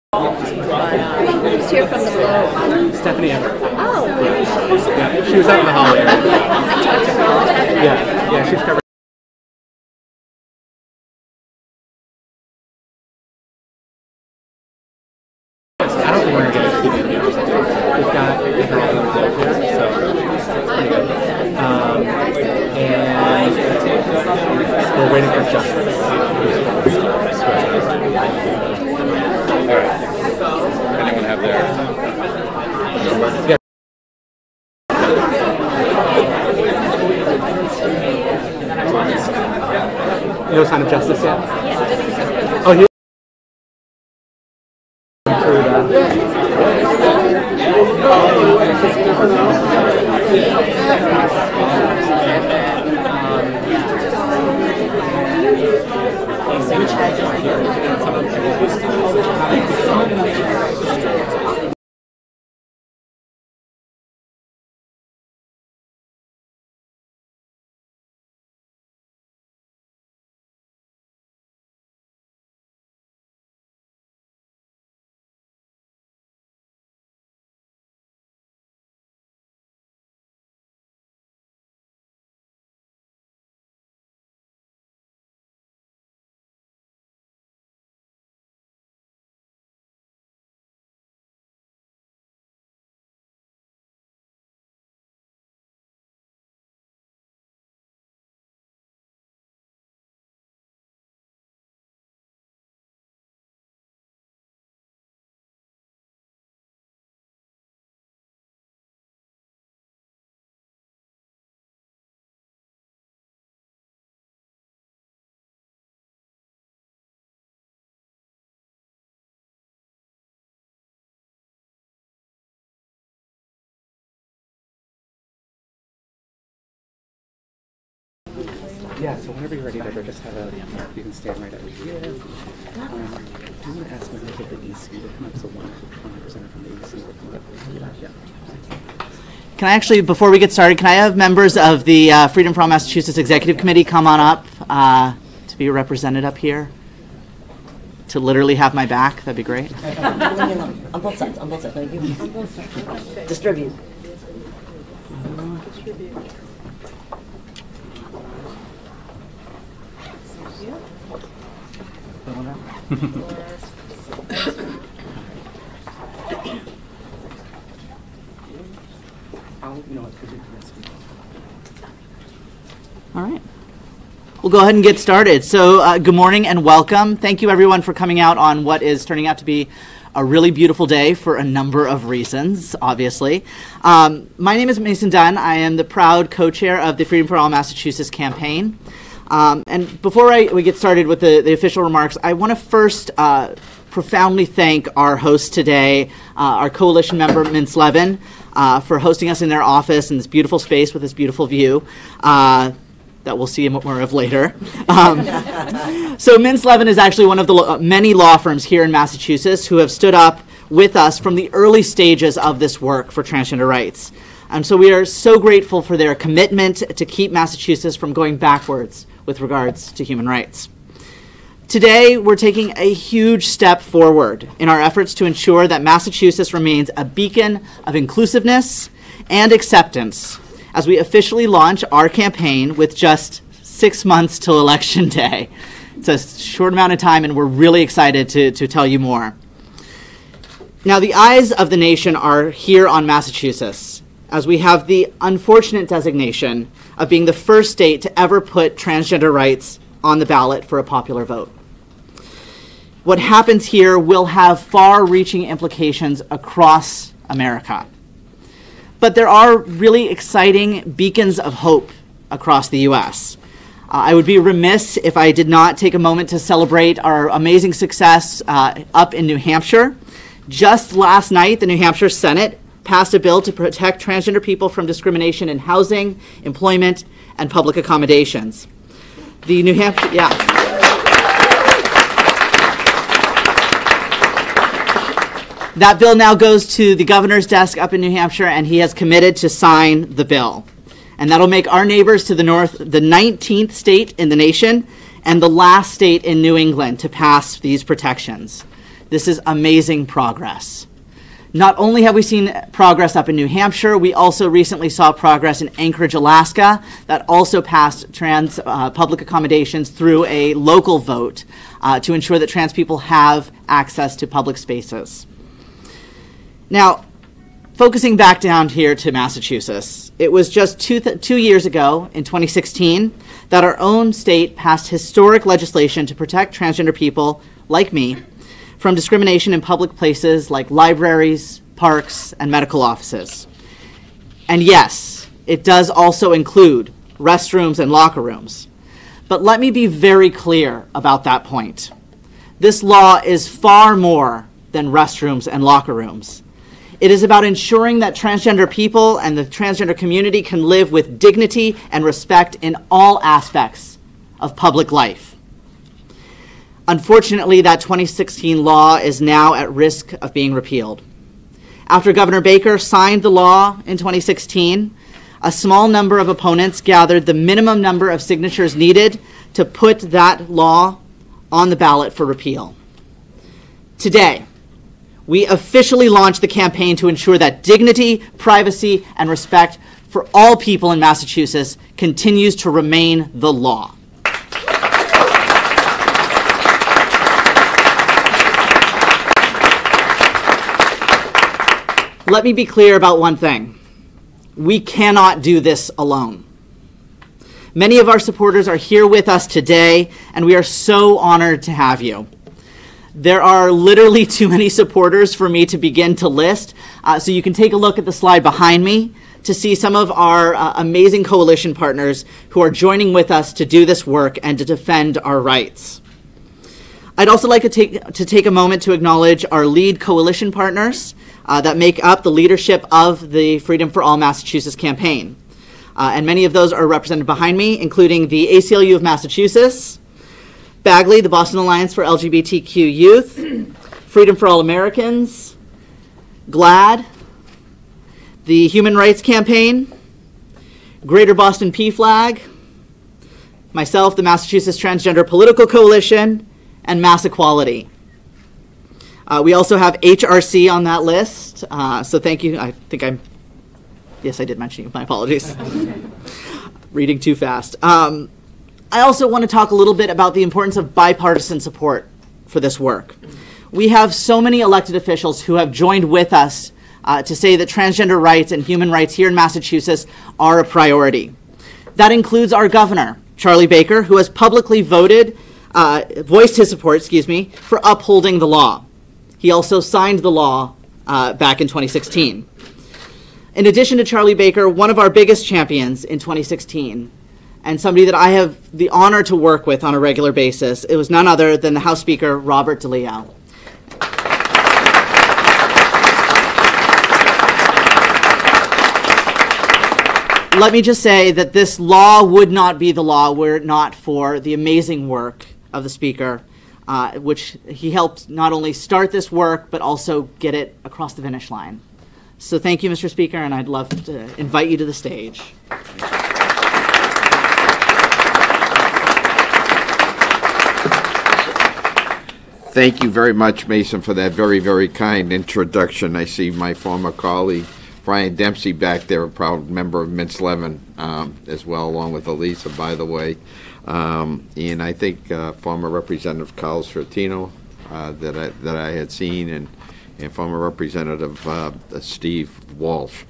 Who's here from the below? Stephanie Emmer. Oh. Yeah, she was out in the hallway. I talked to her. Yeah, she's covered. I don't think we're going to get a TV yet. We've got Debra Robbin here, so it's pretty good. And we're waiting for justice. Alright. Anyone have their... Yeah. No sign of justice yet? Oh, here. Yeah, so whenever you're ready, Debra, just have a, you can stand right over here. Do you want to ask me to get the EC to come up so 100% from the EC will come up? Yeah. Can I actually, before we get started, can I have members of the Freedom for All Massachusetts Executive Committee come on up to be represented up here? To literally have my back, that'd be great. On both sides, on both sides. No, you. On both sides. Distribute. All right. We'll go ahead and get started. So good morning and welcome. Thank you everyone for coming out on what is turning out to be a really beautiful day for a number of reasons, obviously. My name is Mason Dunn. I am the proud co-chair of the Freedom for All Massachusetts campaign. And before we get started with the official remarks, I want to first profoundly thank our host today, our coalition member, Mintz Levin, for hosting us in their office in this beautiful space with this beautiful view that we'll see more of later. So Mintz Levin is actually one of the many law firms here in Massachusetts who have stood up with us from the early stages of this work for transgender rights. And so we are so grateful for their commitment to keep Massachusetts from going backwards with regards to human rights. Today, we're taking a huge step forward in our efforts to ensure that Massachusetts remains a beacon of inclusiveness and acceptance as we officially launch our campaign with just 6 months till Election Day. It's a short amount of time, and we're really excited to tell you more. Now, the eyes of the nation are here on Massachusetts, as we have the unfortunate designation of being the first state to ever put transgender rights on the ballot for a popular vote. What happens here will have far-reaching implications across America. But there are really exciting beacons of hope across the U.S. I would be remiss if I did not take a moment to celebrate our amazing success up in New Hampshire. Just last night, the New Hampshire Senate passed a bill to protect transgender people from discrimination in housing, employment, and public accommodations. The New Hampshire, That bill now goes to the governor's desk up in New Hampshire, and he has committed to sign the bill. And that'll make our neighbors to the north the 19th state in the nation and the last state in New England to pass these protections. This is amazing progress. Not only have we seen progress up in New Hampshire, we also recently saw progress in Anchorage, Alaska, that also passed trans public accommodations through a local vote to ensure that trans people have access to public spaces. Now, focusing back down here to Massachusetts, it was just two years ago, in 2016, that our own state passed historic legislation to protect transgender people, like me, from discrimination in public places like libraries, parks, and medical offices. And yes, it does also include restrooms and locker rooms. But let me be very clear about that point. This law is far more than restrooms and locker rooms. It is about ensuring that transgender people and the transgender community can live with dignity and respect in all aspects of public life. Unfortunately, that 2016 law is now at risk of being repealed. After Governor Baker signed the law in 2016, a small number of opponents gathered the minimum number of signatures needed to put that law on the ballot for repeal. Today, we officially launched the campaign to ensure that dignity, privacy, and respect for all people in Massachusetts continues to remain the law. Let me be clear about one thing. We cannot do this alone. Many of our supporters are here with us today, and we are so honored to have you. There are literally too many supporters for me to begin to list, so you can take a look at the slide behind me to see some of our amazing coalition partners who are joining with us to do this work and to defend our rights. I'd also like to take a moment to acknowledge our lead coalition partners that make up the leadership of the Freedom for All Massachusetts campaign. And many of those are represented behind me, including the ACLU of Massachusetts, Bagley, the Boston Alliance for LGBTQ Youth, Freedom for All Americans, GLAAD, the Human Rights Campaign, Greater Boston PFLAG, myself, the Massachusetts Transgender Political Coalition, and Mass Equality. We also have HRC on that list, so thank you. Yes, I did mention you. My apologies. Reading too fast. I also want to talk a little bit about the importance of bipartisan support for this work. We have so many elected officials who have joined with us to say that transgender rights and human rights here in Massachusetts are a priority. That includes our governor, Charlie Baker, who has publicly voiced his support, for upholding the law. He also signed the law back in 2016. In addition to Charlie Baker, one of our biggest champions in 2016, and somebody that I have the honor to work with on a regular basis, it was none other than the House Speaker, Robert DeLeo. Let me just say that this law would not be the law were it not for the amazing work of the Speaker, which he helped not only start this work, but also get it across the finish line. So thank you, Mr. Speaker, and I'd love to invite you to the stage. Thank you very much, Mason, for that very, very kind introduction. I see my former colleague, Brian Dempsey, back there, a proud member of Mintz Levin, as well, along with Elisa, by the way. And I think former Representative Carl Sortino that I had seen, and former Representative Steve Walsh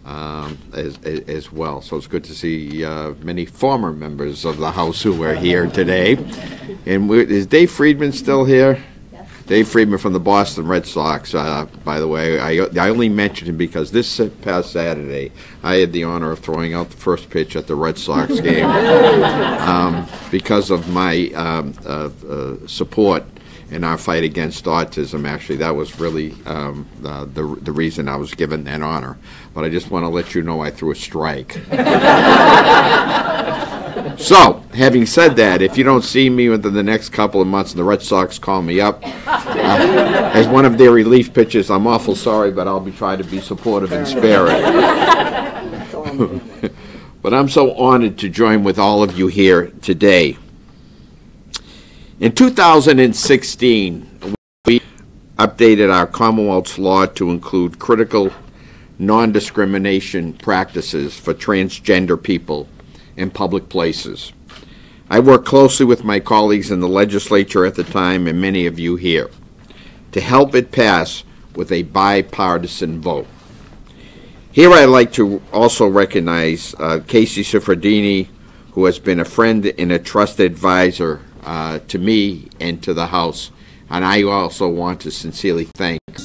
as well. So it's good to see many former members of the House who are here today. And is Dave Friedman still here? Yes. Dave Friedman from the Boston Red Sox, by the way. I only mentioned him because this past Saturday I had the honor of throwing out the first pitch at the Red Sox game because of my support in our fight against autism. Actually, that was really the reason I was given that honor. But I just want to let you know I threw a strike. So, having said that, if you don't see me within the next couple of months and the Red Sox call me up as one of their relief pitchers, I'm awful sorry, but I'll be trying to be supportive and spare it. But I'm so honored to join with all of you here today. In 2016, we updated our Commonwealth's law to include critical non-discrimination practices for transgender people in public places. I worked closely with my colleagues in the legislature at the time and many of you here to help it pass with a bipartisan vote. Here I'd like to also recognize Kasey Suffredini, who has been a friend and a trusted advisor to me and to the House. And I also want to sincerely thank her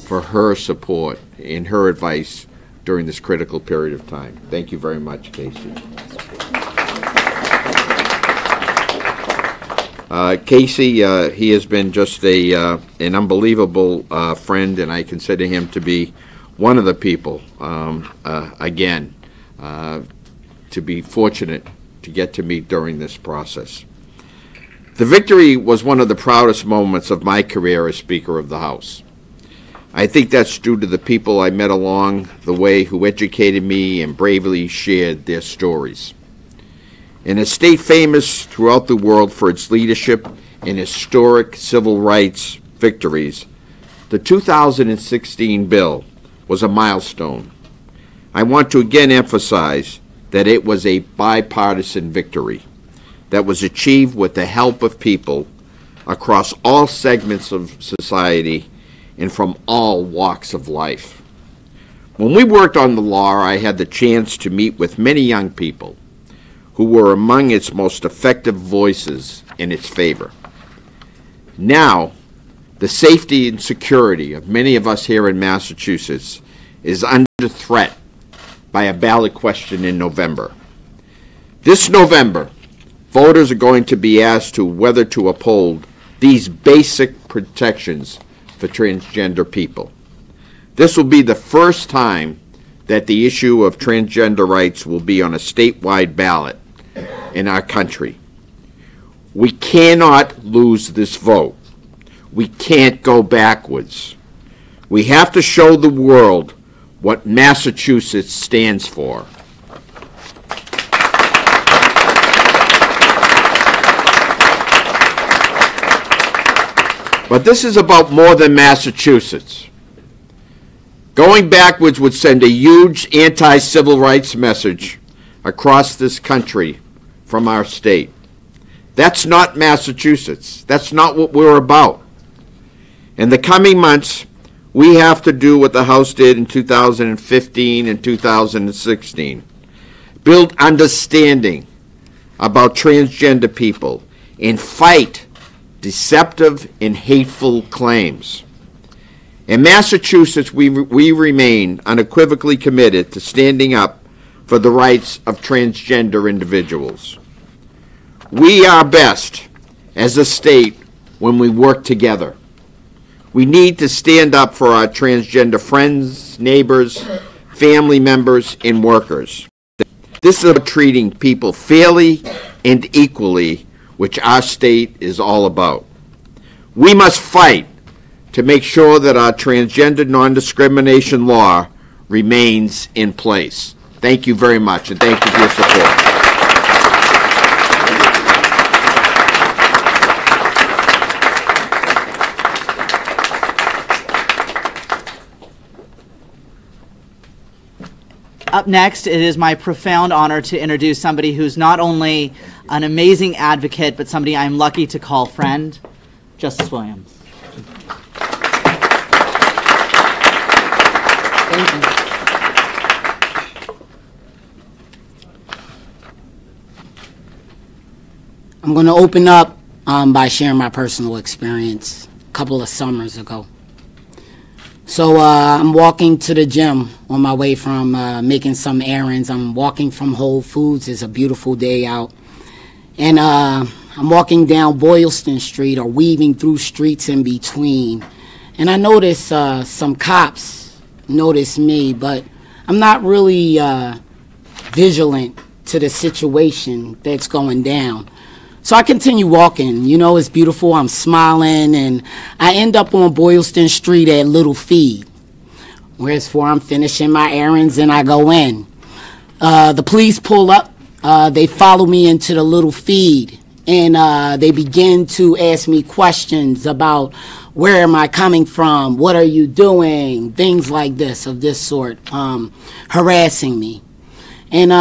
for her support and her advice during this critical period of time. Thank you very much, Kasey. Kasey, he has been just an unbelievable friend, and I consider him to be one of the people, again, to be fortunate to get to meet during this process. The victory was one of the proudest moments of my career as Speaker of the House. I think that's due to the people I met along the way who educated me and bravely shared their stories. In a state famous throughout the world for its leadership and historic civil rights victories, the 2016 bill was a milestone. I want to again emphasize that it was a bipartisan victory that was achieved with the help of people across all segments of society and from all walks of life. When we worked on the law, I had the chance to meet with many young people who were among its most effective voices in its favor. Now, the safety and security of many of us here in Massachusetts is under threat by a ballot question in November. This November, voters are going to be asked to whether to uphold these basic protections for transgender people. This will be the first time that the issue of transgender rights will be on a statewide ballot in our country. We cannot lose this vote. We can't go backwards. We have to show the world what Massachusetts stands for. But this is about more than Massachusetts. Going backwards would send a huge anti-civil rights message across this country from our state. That's not Massachusetts. That's not what we're about. In the coming months, we have to do what the House did in 2015 and 2016. Build understanding about transgender people and fight deceptive and hateful claims. In Massachusetts, we remain unequivocally committed to standing up for the rights of transgender individuals. We are best as a state when we work together. We need to stand up for our transgender friends, neighbors, family members, and workers. This is about treating people fairly and equally, which our state is all about. We must fight to make sure that our transgender non-discrimination law remains in place. Thank you very much, and thank you for your support. Up next, it is my profound honor to introduce somebody who's not only an amazing advocate, but somebody I'm lucky to call friend, Justice Williams. Thank you. I'm going to open up by sharing my personal experience a couple of summers ago. So I'm walking to the gym on my way from making some errands. I'm walking from Whole Foods. It's a beautiful day out. And I'm walking down Boylston Street or weaving through streets in between. And I notice some cops notice me, but I'm not really vigilant to the situation that's going down. So I continue walking. You know, it's beautiful. I'm smiling, and I end up on Boylston Street at Little Feed, whereas I'm finishing my errands and I go in. The police pull up. They follow me into the Little Feed, and they begin to ask me questions about where am I coming from, what are you doing, things like this, of this sort, harassing me. And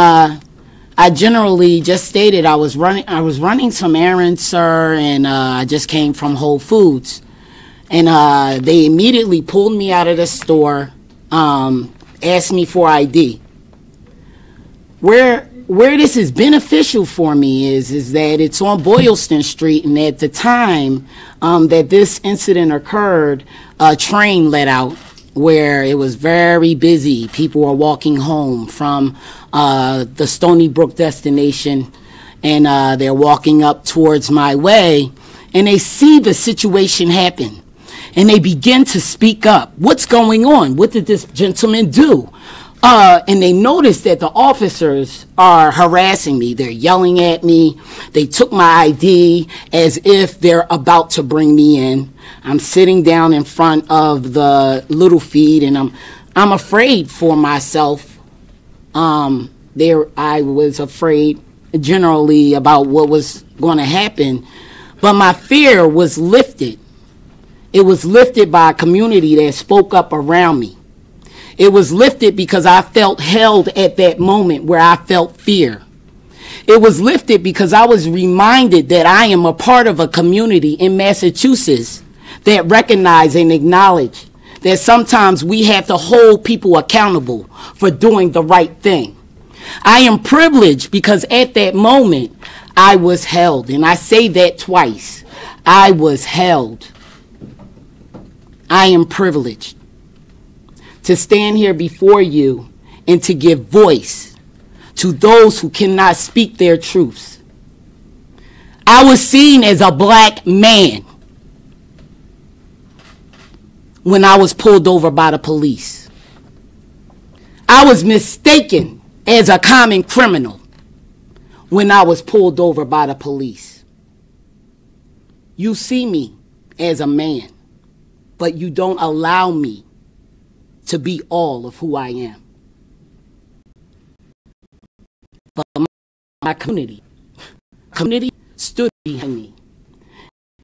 I generally just stated I was running some errands, sir, and I just came from Whole Foods. And they immediately pulled me out of the store, asked me for ID. Where this is beneficial for me is that it's on Boylston Street, and at the time that this incident occurred, a train let out where it was very busy. People were walking home from the Stony Brook destination, and they're walking up towards my way, and they see the situation happen, and they begin to speak up. What's going on? What did this gentleman do? And they notice that the officers are harassing me. They're yelling at me. They took my ID as if they're about to bring me in. I'm sitting down in front of the Little Feed, and I'm afraid for myself. I was afraid generally about what was going to happen, but my fear was lifted. It was lifted by a community that spoke up around me. It was lifted because I felt held at that moment where I felt fear. It was lifted because I was reminded that I am a part of a community in Massachusetts that recognize and acknowledge that sometimes we have to hold people accountable for doing the right thing. I am privileged because at that moment I was held, and I say that twice. I was held. I am privileged to stand here before you and to give voice to those who cannot speak their truths. I was seen as a black man when I was pulled over by the police. I was mistaken as a common criminal when I was pulled over by the police. You see me as a man, but you don't allow me to be all of who I am. But my community stood behind me.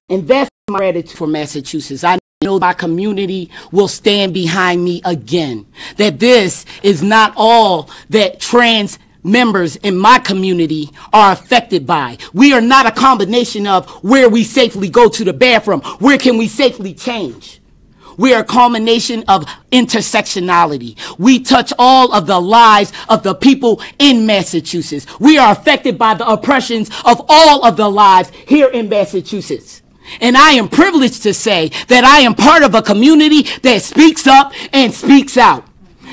And that's my gratitude for Massachusetts. I know my community will stand behind me again. That this is not all that trans members in my community are affected by. We are not a combination of where we safely go to the bathroom, where can we safely change. We are a culmination of intersectionality. We touch all of the lives of the people in Massachusetts. We are affected by the oppressions of all of the lives here in Massachusetts. And I am privileged to say that I am part of a community that speaks up and speaks out.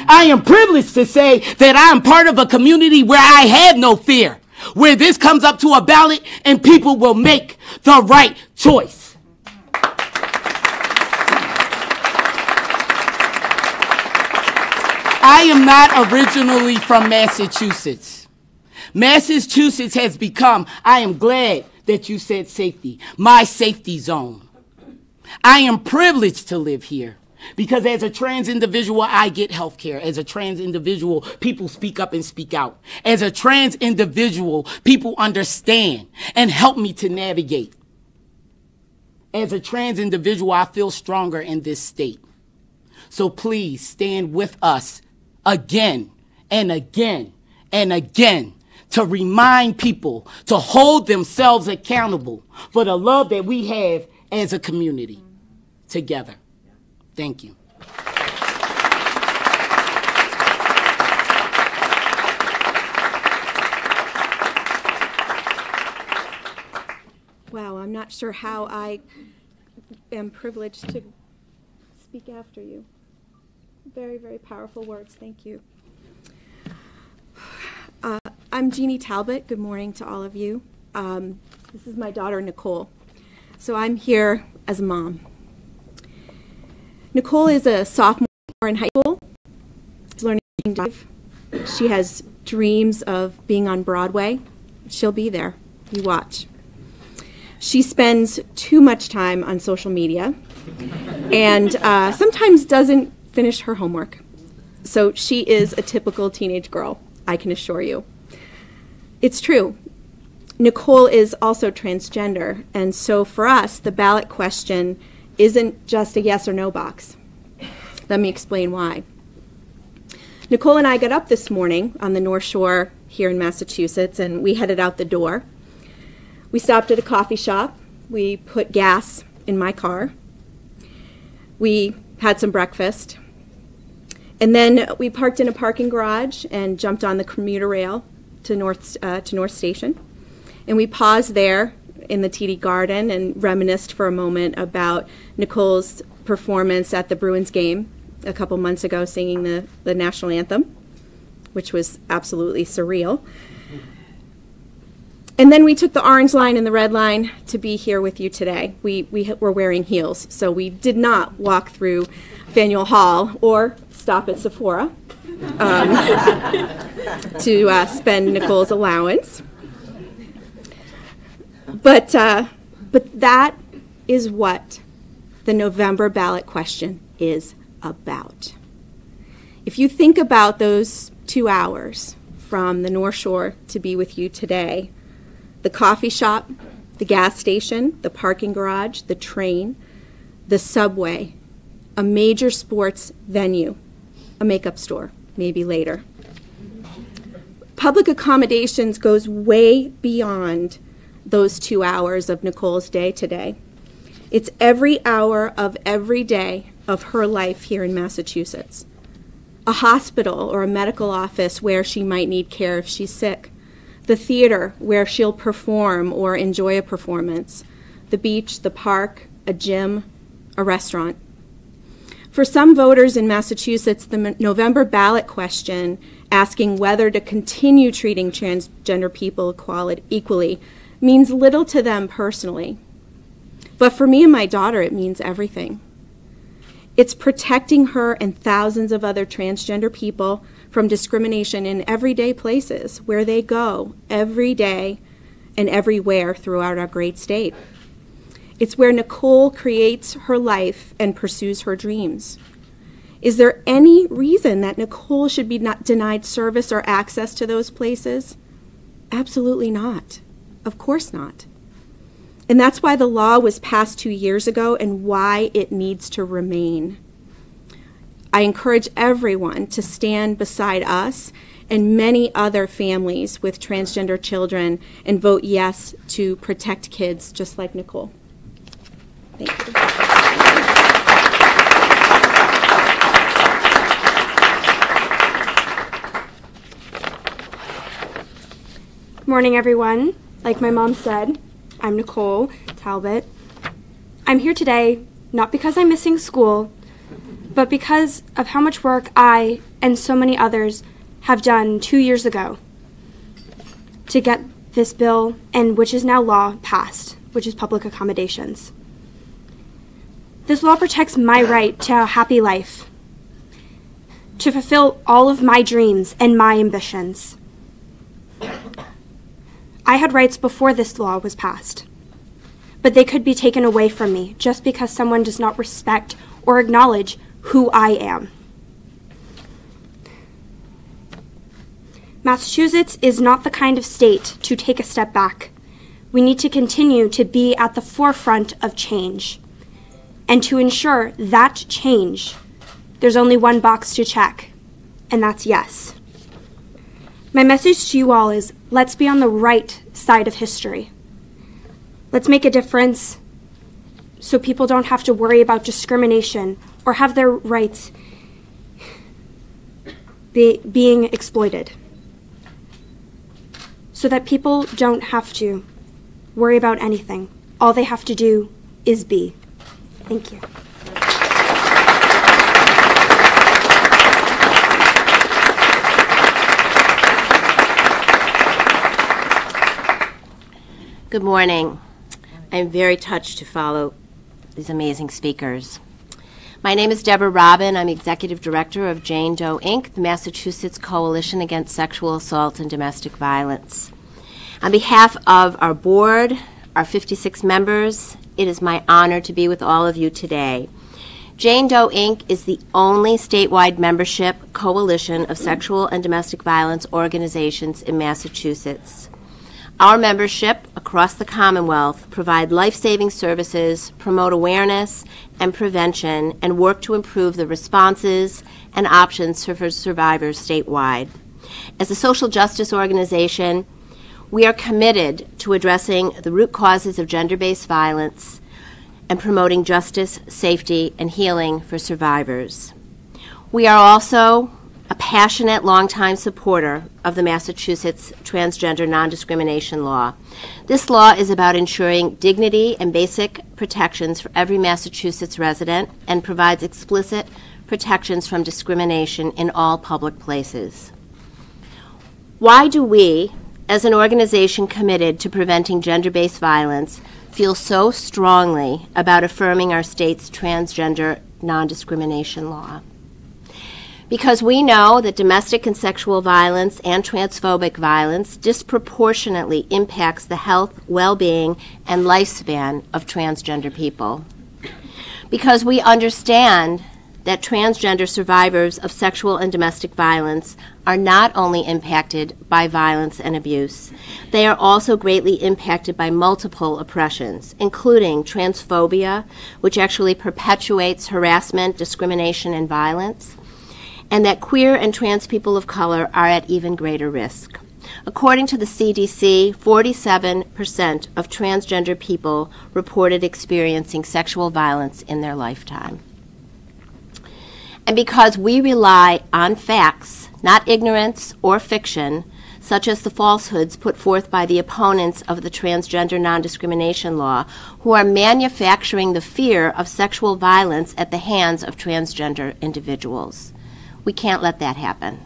I am privileged to say that I am part of a community where I have no fear, where this comes up to a ballot and people will make the right choice. I am not originally from Massachusetts. Massachusetts has become, I am glad that you said safety, my safety zone. I am privileged to live here because as a trans individual, I get health care. As a trans individual, people speak up and speak out. As a trans individual, people understand and help me to navigate. As a trans individual, I feel stronger in this state. So please stand with us again and again to remind people to hold themselves accountable for the love that we have as a community together. Thank you. Wow, I'm not sure how I am privileged to speak after you. Very, very powerful words. Thank you. I'm Jeanne Talbot. Good morning to all of you. This is my daughter, Nicole. So I'm here as a mom. Nicole is a sophomore in high school. She's learning to drive. She has dreams of being on Broadway. She'll be there. You watch. She spends too much time on social media and sometimes doesn't finish her homework. So she is a typical teenage girl, I can assure you. It's true. Nicole is also transgender, and so for us, the ballot question isn't just a yes or no box. Let me explain why. Nicole and I got up this morning on the North Shore here in Massachusetts, and we headed out the door. We stopped at a coffee shop. We put gas in my car. We had some breakfast. And then we parked in a parking garage and jumped on the commuter rail to North Station. And we paused there in the TD Garden and reminisced for a moment about Nicole's performance at the Bruins game a couple months ago, singing the national anthem, which was absolutely surreal. And then we took the orange line and the red line to be here with you today. We were wearing heels, so we did not walk through Faneuil Hall or stop at Sephora to spend Nicole's allowance. But that is what the November ballot question is about. If you think about those 2 hours from the North Shore to be with you today, the coffee shop, the gas station, the parking garage, the train, the subway, a major sports venue, a makeup store, maybe later. Public accommodations goes way beyond those 2 hours of Nicole's day today. It's every hour of every day of her life here in Massachusetts. A hospital or a medical office where she might need care if she's sick. The theater where she'll perform or enjoy a performance. The beach, the park, a gym, a restaurant. For some voters in Massachusetts, the November ballot question asking whether to continue treating transgender people equally means little to them personally. But for me and my daughter, it means everything. It's protecting her and thousands of other transgender people from discrimination in everyday places where they go every day and everywhere throughout our great state. It's where Nicole creates her life and pursues her dreams. Is there any reason that Nicole should be denied service or access to those places? Absolutely not. Of course not. And that's why the law was passed 2 years ago and why it needs to remain. I encourage everyone to stand beside us and many other families with transgender children and vote yes to protect kids just like Nicole. Thank you. Morning, everyone. Like my mom said, I'm Nicole Talbot. I'm here today not because I'm missing school, but because of how much work I and so many others have done 2 years ago to get this bill, and which is now law, passed, which is public accommodations. This law protects my right to a happy life, to fulfill all of my dreams and my ambitions. I had rights before this law was passed, but they could be taken away from me just because someone does not respect or acknowledge who I am. Massachusetts is not the kind of state to take a step back. We need to continue to be at the forefront of change. And to ensure that change, there's only one box to check, and that's yes. My message to you all is, let's be on the right side of history. Let's make a difference so people don't have to worry about discrimination or have their rights being exploited. So that people don't have to worry about anything. All they have to do is be. Thank you. Good morning. I'm very touched to follow these amazing speakers. My name is Debra Robbin. I'm Executive Director of Jane Doe, Inc., the Massachusetts Coalition Against Sexual Assault and Domestic Violence. On behalf of our board, our 56 members, it is my honor to be with all of you today. Jane Doe, Inc. is the only statewide membership coalition of sexual and domestic violence organizations in Massachusetts. Our membership across the Commonwealth provide life-saving services, promote awareness and prevention, and work to improve the responses and options for survivors statewide. As a social justice organization, we are committed to addressing the root causes of gender-based violence and promoting justice, safety, and healing for survivors. We are also a passionate, longtime supporter of the Massachusetts transgender non-discrimination law. This law is about ensuring dignity and basic protections for every Massachusetts resident and provides explicit protections from discrimination in all public places. Why do we, as an organization committed to preventing gender-based violence, feel so strongly about affirming our state's transgender non-discrimination law? Because we know that domestic and sexual violence and transphobic violence disproportionately impacts the health, well-being, and lifespan of transgender people. Because we understand that transgender survivors of sexual and domestic violence are not only impacted by violence and abuse, they are also greatly impacted by multiple oppressions, including transphobia, which actually perpetuates harassment, discrimination, and violence, and that queer and trans people of color are at even greater risk. According to the CDC, 47% of transgender people reported experiencing sexual violence in their lifetime. And because we rely on facts, not ignorance or fiction, such as the falsehoods put forth by the opponents of the transgender non-discrimination law, who are manufacturing the fear of sexual violence at the hands of transgender individuals. We can't let that happen.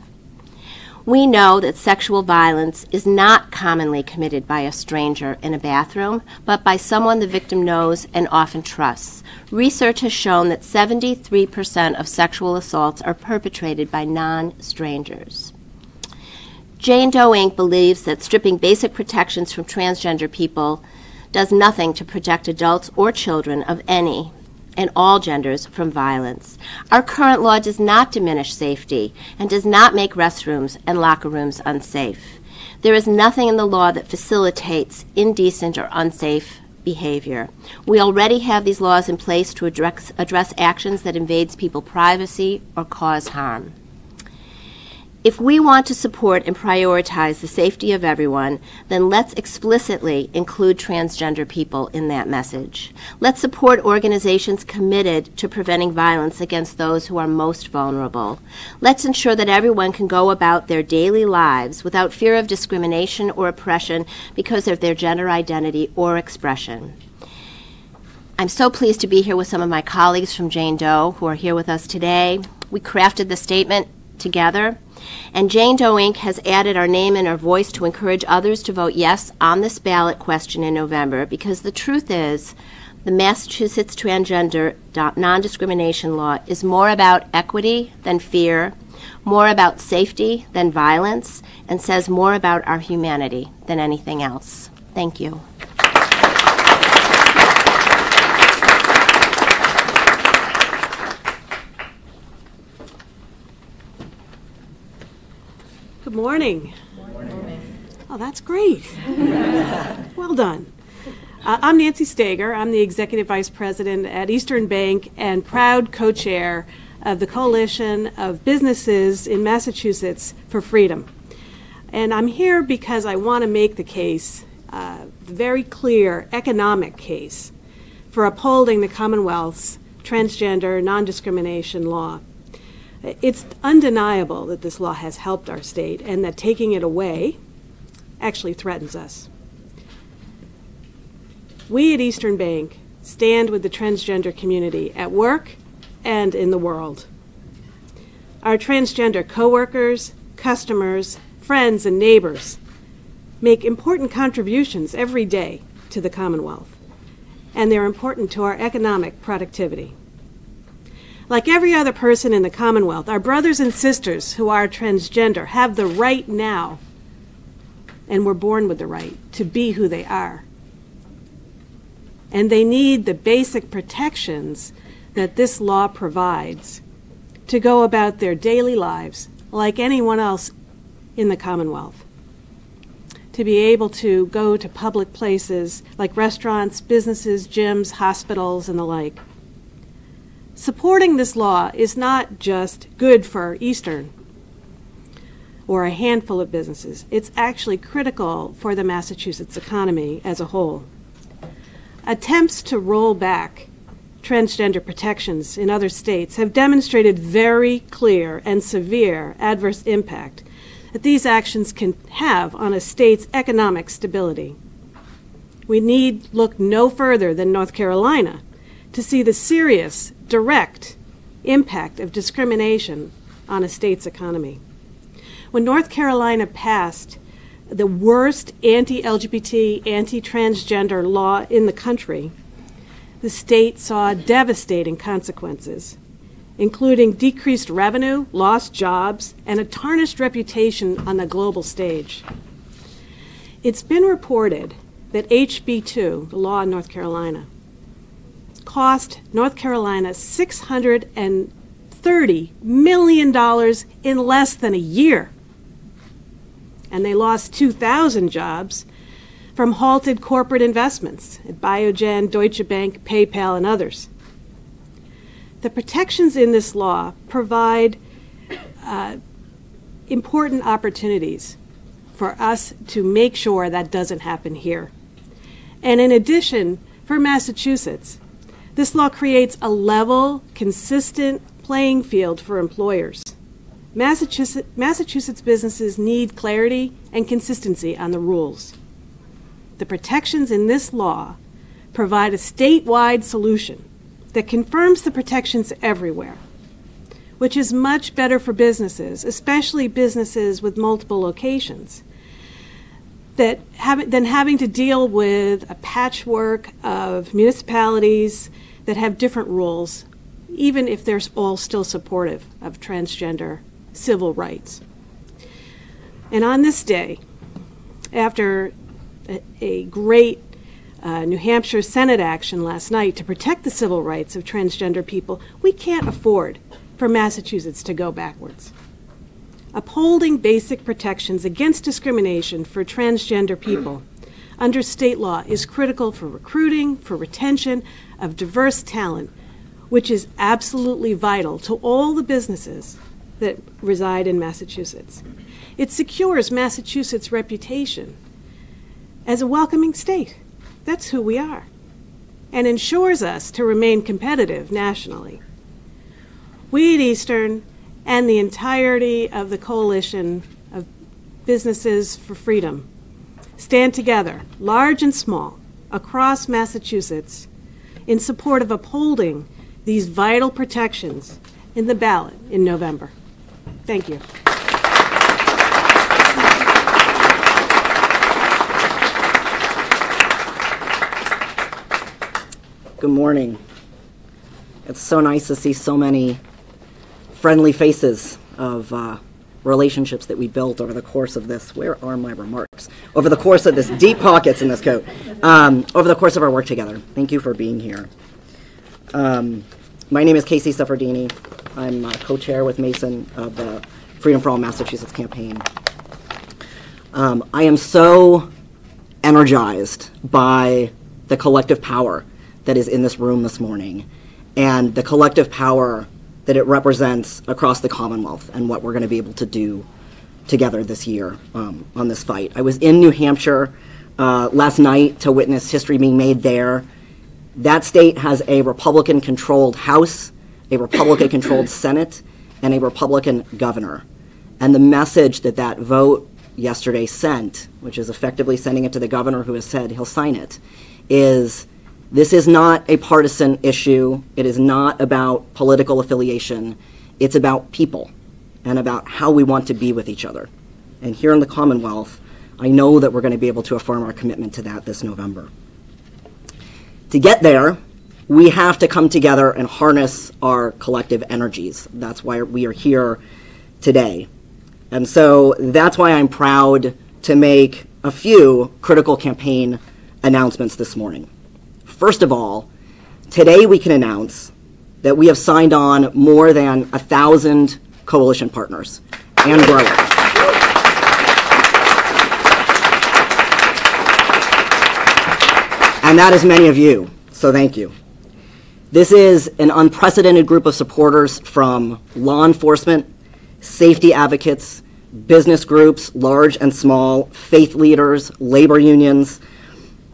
We know that sexual violence is not commonly committed by a stranger in a bathroom, but by someone the victim knows and often trusts. Research has shown that 73% of sexual assaults are perpetrated by non-strangers. Jane Doe, Inc. believes that stripping basic protections from transgender people does nothing to protect adults or children of any and all genders from violence. Our current law does not diminish safety and does not make restrooms and locker rooms unsafe. There is nothing in the law that facilitates indecent or unsafe behavior. We already have these laws in place to address actions that invades people's privacy or cause harm. If we want to support and prioritize the safety of everyone, then let's explicitly include transgender people in that message. Let's support organizations committed to preventing violence against those who are most vulnerable. Let's ensure that everyone can go about their daily lives without fear of discrimination or oppression because of their gender identity or expression. I'm so pleased to be here with some of my colleagues from Jane Doe who are here with us today. We crafted the statement together. And Jane Doe, Inc. has added our name and our voice to encourage others to vote yes on this ballot question in November, because the truth is the Massachusetts transgender non-discrimination law is more about equity than fear, more about safety than violence, and says more about our humanity than anything else. Thank you. Good morning. Oh, that's great. Well done. I'm Nancy Stager. I'm the Executive Vice President at Eastern Bank and proud co-chair of the Coalition of Businesses in Massachusetts for Freedom. And I'm here because I want to make the case, the very clear economic case, for upholding the Commonwealth's transgender non-discrimination law. It's undeniable that this law has helped our state and that taking it away actually threatens us. We at Eastern Bank stand with the transgender community at work and in the world. Our transgender coworkers, customers, friends, and neighbors make important contributions every day to the Commonwealth, and they're important to our economic productivity. Like every other person in the Commonwealth, our brothers and sisters who are transgender have the right now, and were born with the right, to be who they are. And they need the basic protections that this law provides to go about their daily lives like anyone else in the Commonwealth. To be able to go to public places like restaurants, businesses, gyms, hospitals, and the like. Supporting this law is not just good for Eastern or a handful of businesses. It's actually critical for the Massachusetts economy as a whole. Attempts to roll back transgender protections in other states have demonstrated very clear and severe adverse impact that these actions can have on a state's economic stability. We need look no further than North Carolina to see the serious, direct impact of discrimination on a state's economy. When North Carolina passed the worst anti-LGBT, anti-transgender law in the country, the state saw devastating consequences, including decreased revenue, lost jobs, and a tarnished reputation on the global stage. It's been reported that HB 2, the law in North Carolina, cost North Carolina $630 million in less than a year. And they lost 2,000 jobs from halted corporate investments at Biogen, Deutsche Bank, PayPal, and others. The protections in this law provide important opportunities for us to make sure that doesn't happen here. And in addition, for Massachusetts, this law creates a level, consistent playing field for employers. Massachusetts businesses need clarity and consistency on the rules. The protections in this law provide a statewide solution that confirms the protections everywhere, which is much better for businesses, especially businesses with multiple locations, than having to deal with a patchwork of municipalities that have different rules, even if they're all still supportive of transgender civil rights. And on this day, after a great New Hampshire Senate action last night to protect the civil rights of transgender people, we can't afford for Massachusetts to go backwards. Upholding basic protections against discrimination for transgender people under state law is critical for recruiting, for retention of diverse talent, which is absolutely vital to all the businesses that reside in Massachusetts. It secures Massachusetts' reputation as a welcoming state. That's who we are, and ensures us to remain competitive nationally. We at Eastern and the entirety of the coalition of Businesses for Freedom stand together, large and small, across Massachusetts in support of upholding these vital protections in the ballot in November. Thank you. Good morning. It's so nice to see so many friendly faces of relationships that we built over the course of this. Where are my remarks? Over the course of this, deep pockets in this coat. Over the course of our work together. Thank you for being here. My name is Kasey Suffredini. I'm co-chair with Mason of the Freedom for All Massachusetts campaign. I am so energized by the collective power that is in this room this morning, and the collective power that it represents across the Commonwealth and what we're going to be able to do together this year on this fight. I was in New Hampshire last night to witness history being made there. That state has a Republican-controlled House, a Republican-controlled Senate, and a Republican governor. And the message that that vote yesterday sent, which is effectively sending it to the governor who has said he'll sign it, is this is not a partisan issue. It is not about political affiliation. It's about people and about how we want to be with each other. And here in the Commonwealth, I know that we're going to be able to affirm our commitment to that this November. To get there, we have to come together and harness our collective energies. That's why we are here today. And so that's why I'm proud to make a few critical campaign announcements this morning. First of all, today we can announce that we have signed on more than 1,000 coalition partners and growing. And that is many of you, so thank you. This is an unprecedented group of supporters from law enforcement, safety advocates, business groups, large and small, faith leaders, labor unions,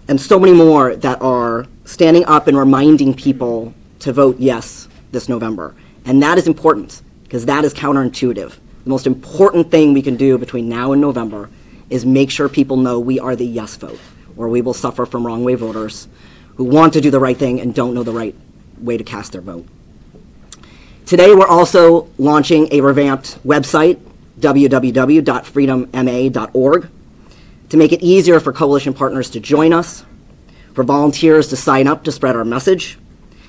and so many more that are standing up and reminding people to vote yes this November. And that is important because that is counterintuitive. The most important thing we can do between now and November is make sure people know we are the yes vote, or we will suffer from wrong way voters who want to do the right thing and don't know the right way to cast their vote. Today we're also launching a revamped website, www.freedomma.org, to make it easier for coalition partners to join us, for volunteers to sign up to spread our message,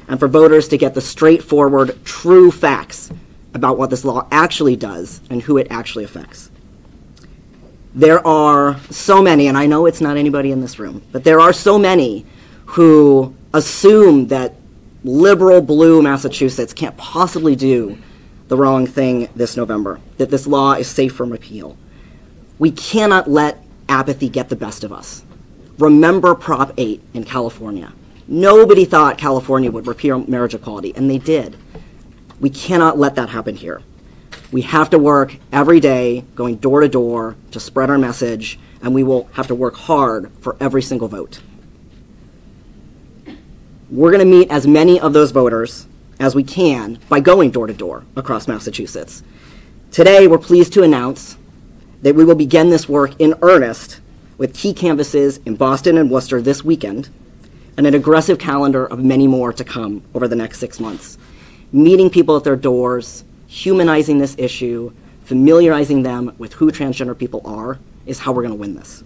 and for voters to get the straightforward, true facts about what this law actually does and who it actually affects. There are so many, and I know it's not anybody in this room, but there are so many who assume that liberal blue Massachusetts can't possibly do the wrong thing this November, that this law is safe from repeal. We cannot let apathy get the best of us. Remember Prop 8 in California. Nobody thought California would repeal marriage equality, and they did. We cannot let that happen here. We have to work every day, going door to door, to spread our message, and we will have to work hard for every single vote. We're going to meet as many of those voters as we can by going door to door across Massachusetts. Today, we're pleased to announce that we will begin this work in earnest with key canvasses in Boston and Worcester this weekend, and an aggressive calendar of many more to come over the next 6 months. Meeting people at their doors, humanizing this issue, familiarizing them with who transgender people are, is how we're going to win this.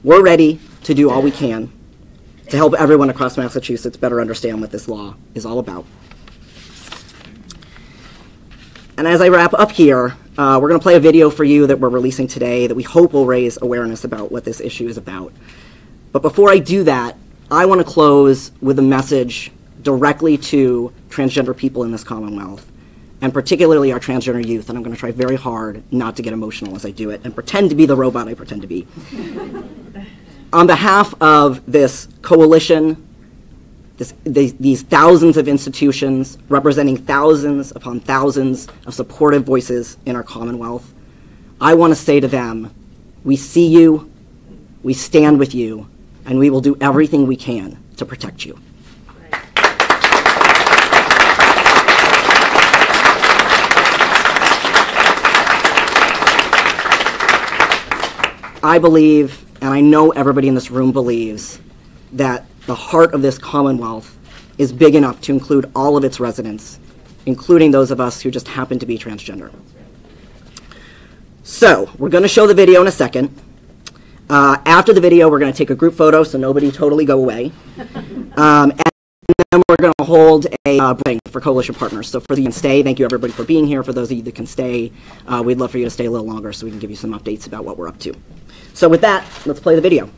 We're ready to do all we can to help everyone across Massachusetts better understand what this law is all about. And as I wrap up here, we're going to play a video for you that we're releasing today that we hope will raise awareness about what this issue is about. But before I do that, I want to close with a message directly to transgender people in this Commonwealth, and particularly our transgender youth. And I'm going to try very hard not to get emotional as I do it and pretend to be the robot I pretend to be. On behalf of this coalition, these thousands of institutions representing thousands upon thousands of supportive voices in our Commonwealth, I want to say to them, we see you, we stand with you, and we will do everything we can to protect you. I believe, and I know everybody in this room believes, that the heart of this Commonwealth is big enough to include all of its residents, including those of us who just happen to be transgender. So, we're going to show the video in a second. After the video, we're going to take a group photo, so nobody totally go away. And then we're going to hold a break for coalition partners. So for those who can stay, thank you everybody for being here. For those of you that can stay, we'd love for you to stay a little longer so we can give you some updates about what we're up to. So with that, let's play the video.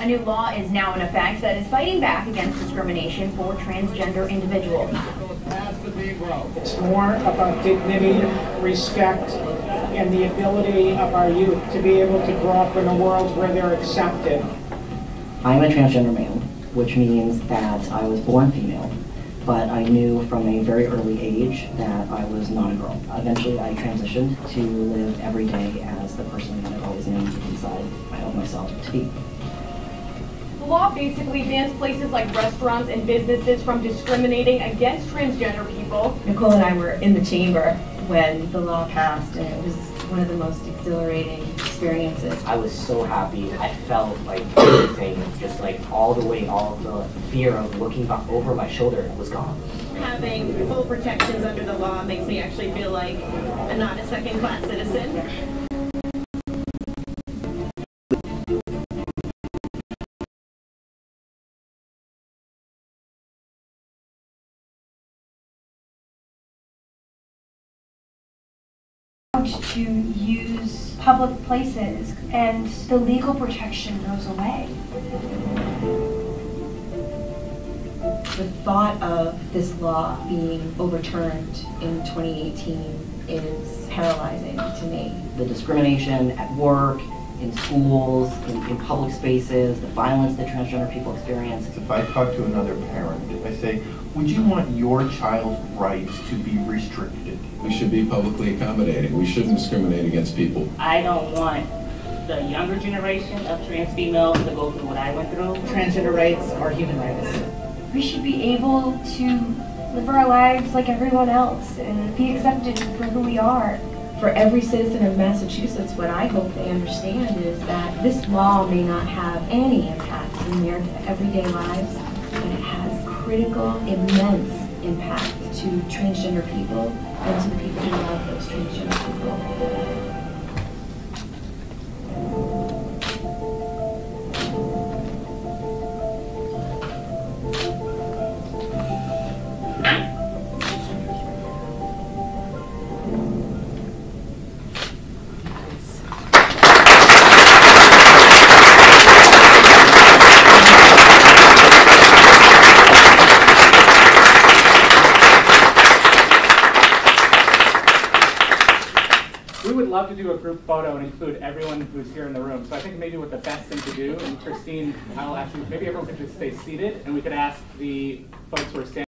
A new law is now in effect that is fighting back against discrimination for transgender individuals. It's more about dignity, respect, and the ability of our youth to be able to grow up in a world where they're accepted. I'm a transgender male, which means that I was born female, but I knew from a very early age that I was not a girl. Eventually I transitioned to live every day as the person that I've always known inside of myself to be. The law basically bans places like restaurants and businesses from discriminating against transgender people. Nicole and I were in the chamber when the law passed, and it was one of the most exhilarating experiences. I was so happy. I felt like everything, just like all the fear of looking back over my shoulder was gone. Having full protections under the law makes me actually feel like I'm not a second-class citizen. To use public places and the legal protection goes away. The thought of this law being overturned in 2018 is paralyzing to me. The discrimination at work, in schools, in public spaces, the violence that transgender people experience. If I talk to another parent, I say, would you want your child's rights to be restricted? We should be publicly accommodating. We shouldn't discriminate against people. I don't want the younger generation of trans females to go through what I went through. Transgender rights are human rights. We should be able to live our lives like everyone else and be accepted for who we are. For every citizen of Massachusetts, what I hope they understand is that this law may not have any impact in their everyday lives, but it has critical, immense impact to transgender people and to the people who love those transgender people. Love to do a group photo and include everyone who's here in the room. So I think maybe what the best thing to do, and Christine, I'll actually, maybe everyone could just stay seated and we could ask the folks who are standing